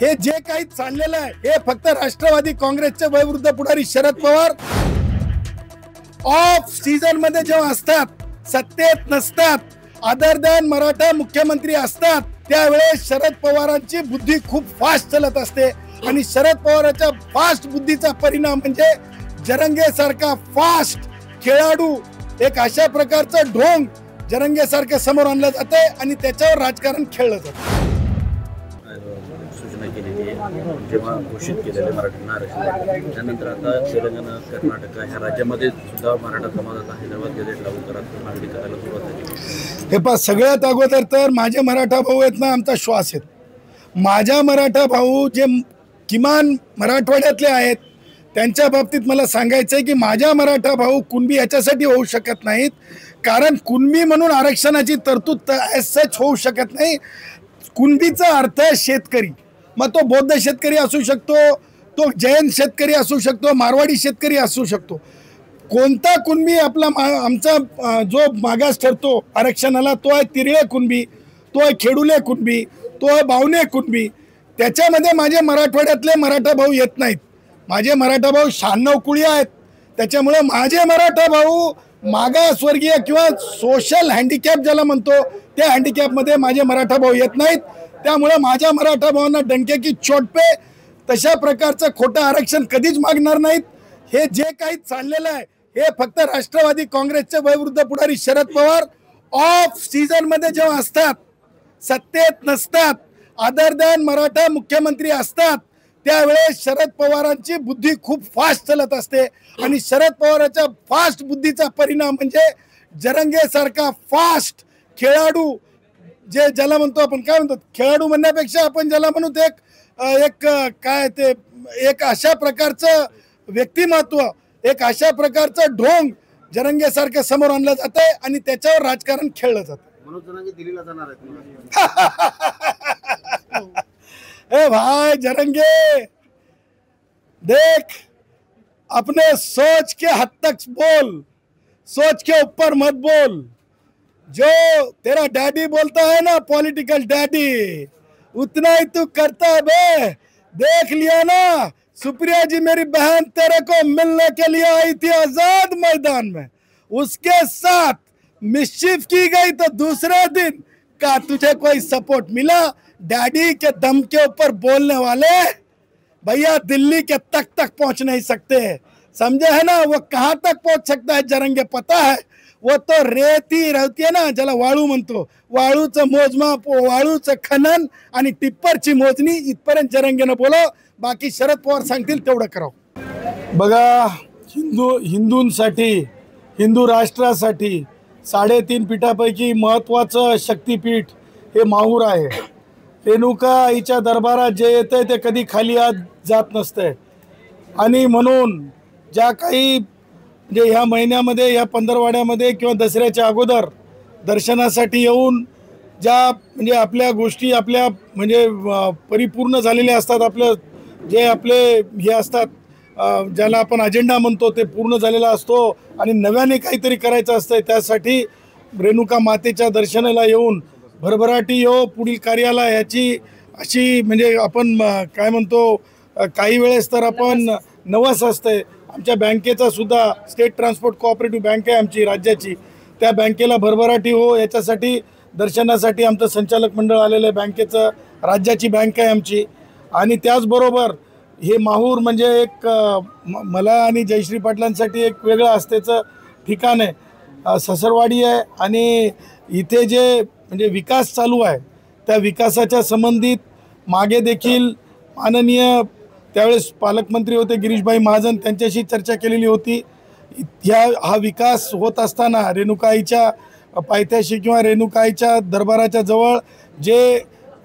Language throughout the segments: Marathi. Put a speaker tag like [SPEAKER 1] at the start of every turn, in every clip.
[SPEAKER 1] हे जे काही चाललेलं आहे हे फक्त राष्ट्रवादी काँग्रेसचे वयोवृद्ध पुढारी शरद पवार ऑफ सीझन मध्ये जेव्हा असतात, सत्तेत नसतात, अदर दॅन मराठा मुख्यमंत्री असतात, त्यावेळेस शरद पवारांची बुद्धी खूप फास्ट चालत असते आणि शरद पवारांच्या फास्ट बुद्धीचा परिणाम म्हणजे जरंगे सारखा फास्ट खेळाडू, एक अशा प्रकारचा ढोंग जरंगे सारखं समोर आणलं जाते आणि त्याच्यावर राजकारण खेळलं जातं.
[SPEAKER 2] सूचना केलेली आहे जेव्हा घोषित केलेले मराठ्यांना आरक्षण, त्यानंतर आता तेलंगणा, कर्नाटक ह्या राज्यामध्ये सुद्धा मराठा समाजात हैदराबाद गॅझेट लागू करत मागणी करायला सुरुवात झाली.
[SPEAKER 1] हे पहा, सगळ्यात अगोदर तर माझे मराठा भाऊ आहेत ना, आमचा श्वास आहेत. माझ्या मराठा भाऊ जे किमान मराठवाड्यातले आहेत त्यांच्या बाबतीत मला सांगायचं आहे की माझ्या मराठा भाऊ कुणबी याच्यासाठी होऊ शकत नाहीत, कारण कुणबी म्हणून आरक्षणाची तरतूद ॲज सच होऊ शकत नाही. कुणबीचा अर्थ आहे शेतकरी, मग तो बौद्ध शेतकरी असू शकतो, तो जैन शेतकरी असू शकतो, मारवाडी शेतकरी असू शकतो. कोणता कुणबी आपला आमचा जो मागास ठरतो आरक्षणाला, तो आहे तिरळे कुणबी, तो आहे खेडुले कुणबी, तो आहे बावणे कुणबी. त्याच्यामध्ये माझे मराठवाड्यातले मराठा भाऊ येत नाहीत. माझे मराठा भाऊ 96 कुळी आहेत. त्याच्यामुळे माझे मराठा भाऊ मागासवर्गीय किंवा सोशल हँडिकॅप ज्याला म्हणतो त्या हँडिकॅपमध्ये माझे मराठा भाऊ येत नाहीत. त्यामुळे माझ्या मराठा भावांना डंके की चोट पे तशा प्रकारचं खोटं आरक्षण कधीच मागणार नाहीत. हे जे काही चाललेलं आहे हे फक्त राष्ट्रवादी काँग्रेसचे वयोवृद्ध पुढारी शरद पवार ऑफ सीझन मध्ये जेव्हा असतात, सत्तेत नसतात, अदर दॅन मराठा मुख्यमंत्री असतात, त्यावेळेस शरद पवारांची बुद्धी खूप फास्ट चालत असते आणि शरद पवारांच्या फास्ट बुद्धीचा परिणाम म्हणजे जरंगे सारखा फास्ट खेळाडू, जे ज्याला म्हणतो आपण, काय म्हणतो, खेळाडू म्हणण्यापेक्षा आपण ज्याला म्हणू ते एक काय ते एक अशा प्रकारचं व्यक्तिमत्व, एक अशा प्रकारचं ढोंग जरंगे सारखं समोर आणलं जातंय आणि त्याच्यावर राजकारण खेळलं जातं.
[SPEAKER 2] दिल्लीला जाणार आहेत.
[SPEAKER 1] ए भाई जरंगे, देख अपने सोच के हद तक बोल, सोच के ऊपर मत बोल. जो तेरा डैडी बोलता है ना, पॉलिटिकल डैडी, उतना ही तू करता है बे. देख लिया ना, सुप्रिया जी मेरी बहन तेरे को मिलने के लिए आई थी आजाद मैदान में, उसके साथ मिस्चिफ की गई तो दूसरे दिन का तुझे कोई सपोर्ट मिला? डैडी के दम के ऊपर बोलने वाले भैया दिल्ली के तक पहुंच नहीं सकते, समझे है ना. वो कहाँ तक पहुंच सकता है जरंगे पता है? वो तो रेती रहती है ना, ज्याला वाळू म्हणतो, वाळूचं मोजमाप, वाळूचं खनन आणि टिप्परची मोजणी इथपर्यंत जरंगेनं बोलो. बाकी शरद पवार सांगतील तेवढं करावं. बघा, हिंदूंसाठी, हिंदू राष्ट्रासाठी 3.5 पीठापैकी महत्त्वाचं शक्तिपीठ हे माहूर आहे. रेणुका आईच्या दरबारात जे येतंय ते कधी खाली जात नसतंय आणि म्हणून ज्या काही म्हणजे ह्या महिन्यामध्ये, ह्या पंधरवाड्यामध्ये किंवा दसऱ्याच्या अगोदर दर्शनासाठी येऊन ज्या म्हणजे आपल्या गोष्टी आपल्या म्हणजे परिपूर्ण झालेल्या असतात, आपलं जे आपले हे असतात ज्याला आपण अजेंडा म्हणतो ते पूर्ण झालेला असतो आणि नव्याने काहीतरी करायचं असतं. त्यासाठी रेणुका मातेच्या दर्शनाला येऊन भरभराटी हो पुढील कार्याला याची अशी म्हणजे आपण काय म्हणतो, काही वेळेस तर आपण नवस असते. आमच्या बँकेचा सुद्धा स्टेट ट्रान्सपोर्ट कोऑपरेटिव्ह बँक आहे आमची राज्याची, त्या बँकेला भरभराटी हो याच्यासाठी दर्शनासाठी आमचं संचालक मंडळ आलेलं आहे. बँकेचं राज्याची बँक आहे आमची. आणि त्याचबरोबर हे माहूर म्हणजे एक मला आणि जयश्री पाटलांसाठी एक वेगळं आस्थेचं ठिकाण आहे. ससरवाडी आहे आणि इथे जे म्हणजे विकास चालू आहे त्या विकासाच्या संबंधित मागे देखील माननीय त्यावेळेस पालकमंत्री होते गिरीशभाई महाजन, त्यांच्याशी चर्चा केलेली होती. हा विकास होत असताना रेणुकाईच्या पायथ्याशी किंवा रेणुकाईच्या दरबाराच्या जवळ जे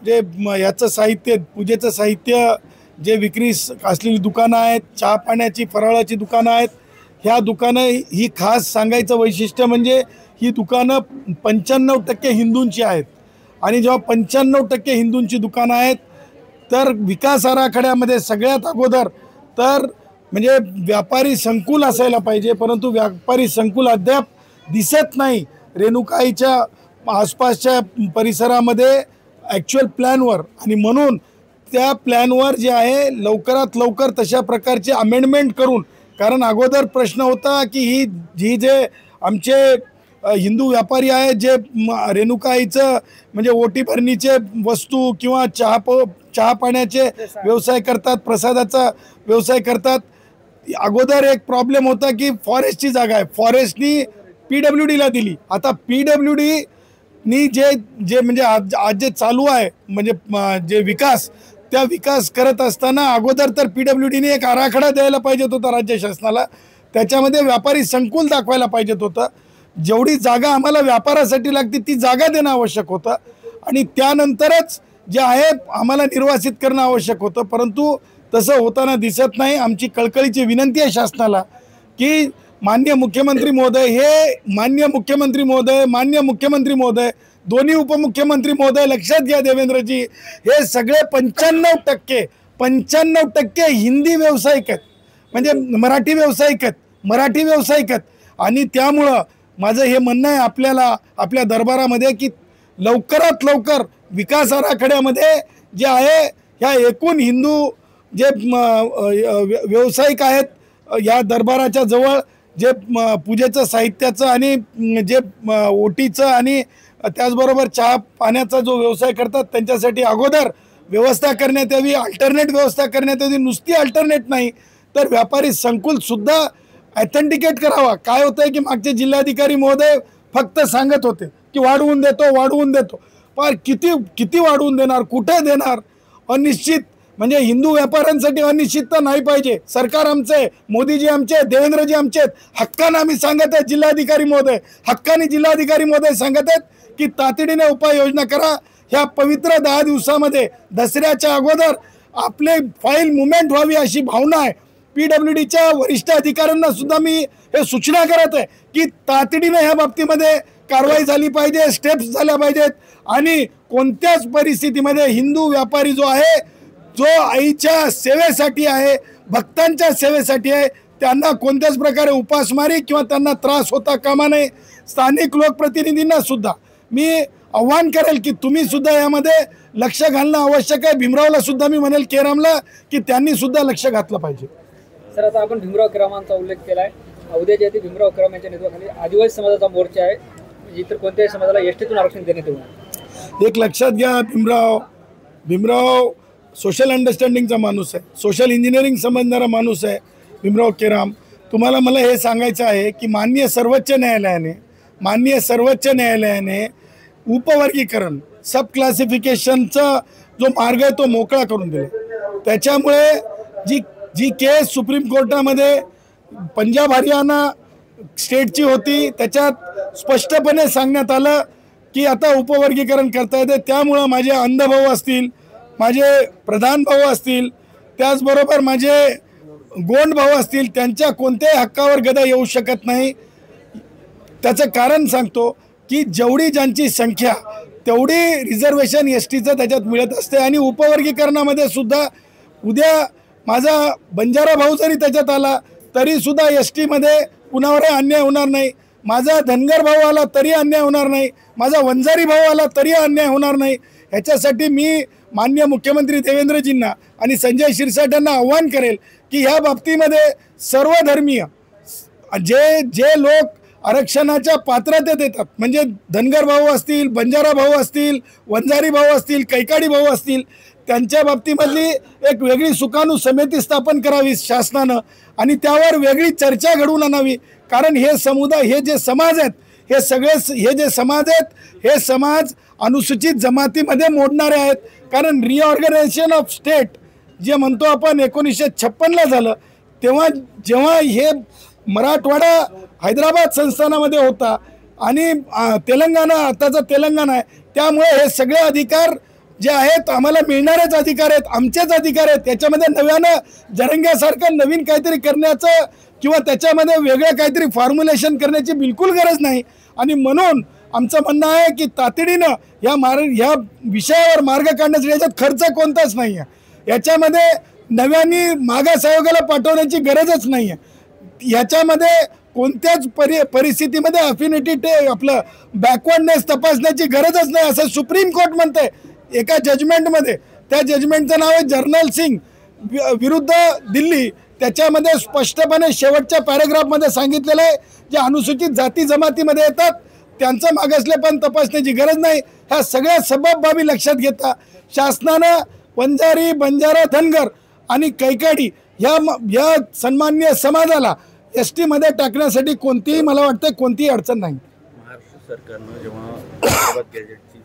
[SPEAKER 1] जे याचं साहित्य, पूजेचं साहित्य, जे विक्री असलेली दुकानं आहेत, चहा पाण्याची फराळाची दुकानं आहेत, ह्या दुकानं ही खास सांगायचं वैशिष्ट्य म्हणजे ही दुकानं 95% हिंदूंची आहेत. आणि जेव्हा 95% हिंदूंची दुकानं आहेत तर विकास आराखड्यामध्ये सगळ्यात अगोदर तर म्हणजे व्यापारी संकुल असायला पाहिजे, परंतु व्यापारी संकुल अद्याप दिसत नाही रेणुकाईच्या आसपासच्या परिसरामध्ये ॲक्च्युअल प्लॅनवर. आणि म्हणून त्या प्लॅनवर जे आहे लवकरात लवकर तशा प्रकारचे अमेंडमेंट करून, कारण अगोदर प्रश्न होता की ही जे आमचे हिंदू व्यापारी आहेत जे रेणुकाईचं म्हणजे ओटी भरणीचे वस्तू किंवा चहा पाण्याचे व्यवसाय करतात, प्रसादाचा व्यवसाय करतात, अगोदर एक प्रॉब्लेम होता की फॉरेस्टची जागा आहे, फॉरेस्टनी PWDला दिली. आता PWDनी जे म्हणजे आज जे चालू आहे म्हणजे जे त्या विकास करत असताना अगोदर तर PWDने एक आराखडा द्यायला पाहिजेत होता राज्य शासनाला, त्याच्यामध्ये व्यापारी संकुल दाखवायला पाहिजेत होतं, जेवढी जागा आम्हाला व्यापारासाठी लागते ती जागा देणं आवश्यक होतं आणि त्यानंतरच जे आहे आम्हाला निर्वासित करणं आवश्यक होतं. परंतु तसं होताना दिसत नाही. आमची कळकळीची विनंती आहे शासनाला की माननीय मुख्यमंत्री महोदय, दोन्ही उपमुख्यमंत्री महोदय, लक्षात घ्या देवेंद्रजी, हे सगळे 95% हिंदी व्यावसायिक आहेत, म्हणजे मराठी व्यावसायिक आहेत. आणि त्यामुळं माझं हे म्हणणं आहे आपल्या दरबारामध्ये की लवकरात लवकर विकास आराखड्यामध्ये जे आहे ह्या एकूण हिंदू जे व्यावसायिक आहेत या दरबाराच्या जवळ जे पूजेचं साहित्याचं आणि जे ओटीचं आणि त्याचबरोबर चहा पाण्याचा जो व्यवसाय करतात त्यांच्यासाठी अगोदर व्यवस्था करण्यात यावी, अल्टरनेट व्यवस्था करण्यात यावी. नुसती अल्टरनेट नाही तर व्यापारी संकुलसुद्धा ऑथेंटिकेट करावा. काय होतं आहे की मागचे जिल्हाधिकारी महोदय फक्त सांगत होते की वाढवून देतो, पण किती वाढवून देणार, कुठे देणार, अनिश्चित. म्हणजे हिंदू व्यापाऱ्यांसाठी अनिश्चितता नाही पाहिजे. सरकार आमचे, मोदीजी आमचे, देवेंद्रजी आमचे, हक्कानं आम्ही सांगत आहेत, जिल्हाधिकारी महोदय सांगत आहेत की तातडीने उपाययोजना करा. ह्या पवित्र 10 दिवसामध्ये दसऱ्याच्या अगोदर आपले फाईल मुवमेंट व्हावी अशी भावना आहे. PWDच्या वरिष्ठ अधिकाऱ्यांना सुद्धा मी हे सूचना करत आहे की तातडीने ह्या बाबतीमध्ये कारवाई झाली पाहिजे, स्टेप्स झाल्या पाहिजेत आणि कोणत्याच परिस्थितीमध्ये हिंदू व्यापारी जो आहे, जो आईच्या सेवेसाठी आहे, भक्तांच्या सेवेसाठी आहे, त्यांना कोणत्याच प्रकारे उपासमारी किंवा त्यांना त्रास होता कामा नये. स्थानिक लोकप्रतिनिधींना सुद्धा मी आव्हान करेल की तुम्ही सुद्धा यामध्ये लक्ष घालणं आवश्यक आहे. भीमरावला सुद्धा मी म्हणेल, केरामला, की त्यांनी सुद्धा लक्ष घातलं पाहिजे.
[SPEAKER 3] सर, आता आपण भीमराव केरामांचा उल्लेख केला आहे. उद्या जे भीमराव केराम यांच्या नेतृत्वाखाली आदिवासी समाजाचा मोर्चा आहे, इतर कोणत्याही समाजाला एसटीतून आरक्षण देण्यात येऊ.
[SPEAKER 1] एक लक्षात घ्या, भीमराव सोशल अंडरस्टँडिंगचा माणूस आहे, सोशल इंजिनिअरिंग समजणारा माणूस आहे भीमराव केराम. तुम्हाला मला हे सांगायचं आहे की माननीय सर्वोच्च न्यायालयाने उपवर्गीकरण, सब क्लासिफिकेशनचा जो मार्ग आहे तो मोकळा करून दिला. त्याच्यामुळे जी केस सुप्रीम कोर्टामध्ये पंजाब हरियाणा स्टेटची होती त्याच्यात स्पष्टपणे सांगण्यात आलं की आता उपवर्गीकरण करता येते. त्यामुळं माझे अंधभाऊ असतील, माझे प्रधान भाऊ असतील, त्याचबरोबर माझे गोंड भाऊ असतील, त्यांच्या कोणत्याही हक्कावर गदा येऊ शकत नाही. त्याचं कारण सांगतो की जेवढी ज्यांची संख्या तेवढी रिझर्वेशन STचं त्याच्यात मिळत असते. आणि उपवर्गीकरणामध्ये सुद्धा उद्या माझा बंजारा भाऊ जरी त्याच्यात आला तरीसुद्धा STमध्ये कुणावरही अन्याय होणार नाही. माझा धनगर भाऊ आला तरी अन्याय होणार नाही, माझा वंजारी भाऊ आला तरी अन्याय होणार नाही. ह्याच्यासाठी मी माननीय मुख्यमंत्री देवेंद्रजींना आणि संजय शिरसाट यांना आव्हान करेल की ह्या बाबतीमध्ये सर्वधर्मीय जे लोक आरक्षणाच्या पात्रतेत येतात, म्हणजे धनगर भाऊ असतील, बंजारा भाऊ असतील, वंजारी भाऊ असतील, कैकाडी भाऊ असतील, त्यांच्या बाबतीमधली एक वेगळी सुकाणू समिती स्थापन करावी शासनानं आणि त्यावर वेगळी चर्चा घडवून आणावी. कारण हे समुदाय, हे जे समाज आहेत, हे समाज अनुसूचित जमातीमध्ये मोडणारे आहेत. कारण रिऑर्गनायझेशन ऑफ स्टेट जे म्हणतो आपण 1956ला झालं, जेव्हा हे मराठवाडा हैदराबाद संस्थानामध्ये होता आणि तेलंगणा आताचा तेलंगणा आहे, त्यामुळे हे सगळे अधिकार जे आहेत आम्हाला मिळणारेच अधिकार आहेत, आमचेच अधिकार आहेत. त्याच्यामध्ये नव्यानं जरंग्यासारखं नवीन काहीतरी करण्याचं किंवा त्याच्यामध्ये वेगळं काहीतरी फॉर्म्युलेशन करण्याची बिलकुल गरज नाही. आणि म्हणून आमचं म्हणणं आहे की तातडीनं ह्या विषयावर मार्ग काढण्यासाठी याच्यात खर्च कोणताच नाही आहे, याच्यामध्ये नव्याने मागास आयोगाला पाठवण्याची गरजच नाही आहे, याच्यामध्ये कोणत्याच परिस्थितीमध्ये अफिनिटी आपलं बॅकवर्डनेस तपासण्याची गरजच नाही असं सुप्रीम कोर्ट म्हणते एका जजमेंटमध्ये. त्या जजमेंटचं नाव आहे जर्नल सिंग विरुद्ध दिल्ली. त्याच्यामध्ये स्पष्टपणे शेवटच्या पॅरेग्राफमध्ये सांगितलेलं आहे जे अनुसूचित जाती जमातीमध्ये येतात त्यांचं मागासलेपण तपासण्याची गरज नाही. ह्या सगळ्या सबब बाबी लक्षात घेता शासनानं वंजारी, बंजारा, धनगर आणि कैकाडी या सन्माननीय समाजाला ST मध्ये टाकण्यासाठी कोणतीही, मला वाटतं कोणतीही अडचण नाही.
[SPEAKER 2] महाराष्ट्र सरकारनं जेव्हा गॅजेटची